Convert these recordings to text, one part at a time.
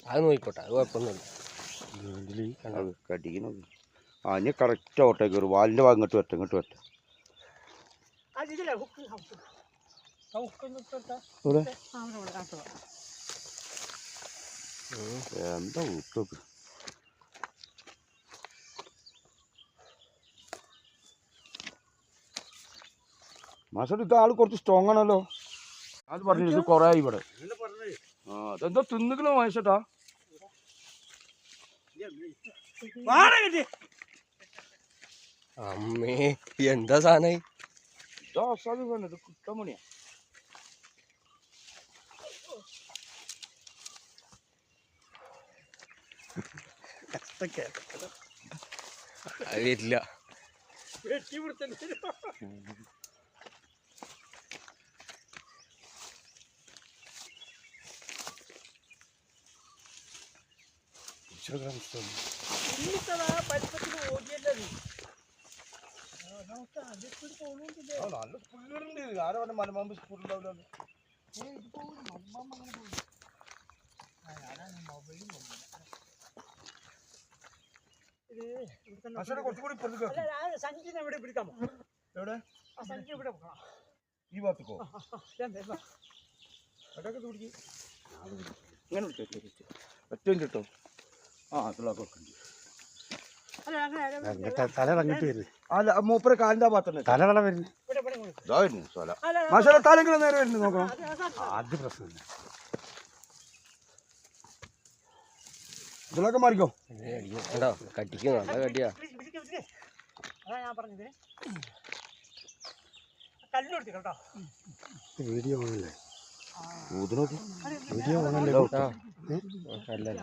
അത് നോക്കിക്കോട്ടെ, അത് കുഴപ്പമൊന്നുമില്ല. കടിക്കണം. ആ ഇനി കറക്റ്റ് ഓട്ടേക്ക് വരും. വാലിൻ്റെ ഭാഗം ഇങ്ങോട്ട് വരട്ടെ, ഇങ്ങോട്ട് വരട്ടെ. എന്താ ഊട്ടൊക്കെ മാഷോട്ട് ഇത് ആള് കുറച്ച് സ്ട്രോങ് ആണല്ലോ. അത് പറഞ്ഞു ഇത് കുറേ ആയി ഇവിടെ. ആ അതെന്താ തിന്നിക്കണോ മാഷേട്ടാ? അമ്മേ എന്താ സാധനം? ഇത് കുട്ടമണിയാ. അത് വരില്ല. ഈ ഭാഗത്തേക്കോ ഒറ്റ കിട്ടോ? ആ തല അങ്ങോട്ട് വരുന്നത്. അല്ല മൂപ്പര കാലിന്റെ ഭാഗത്തന്നെ തല വെള്ളം വരുന്നത്. തലങ്ങനെ നേരെ വരുന്നത് നോക്കണം. ആദ്യ പ്രശ്നം ഇതിലൊക്കെ മാറിക്കോ. കട്ടിക്കും നല്ല കട്ടിയാ. വീഡിയോ ഓണല്ലേ? വീഡിയോ ഓണല്ലേ? അല്ലല്ല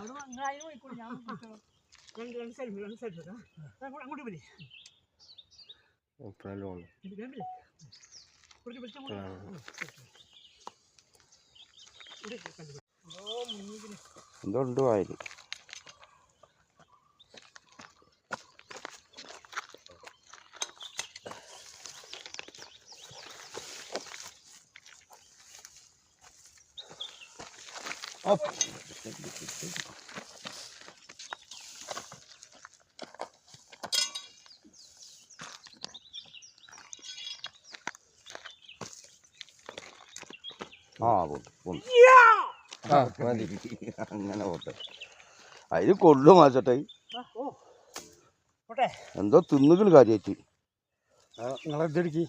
എന്തോ ഉണ്ട് വായില്. അങ്ങനെ പോട്ടെ. അതിന് കൊള്ളു മാച്ചട്ടെ. എന്തോ തിന്നുകൾ കാര്യായിട്ട്. നിങ്ങളെടുക്കി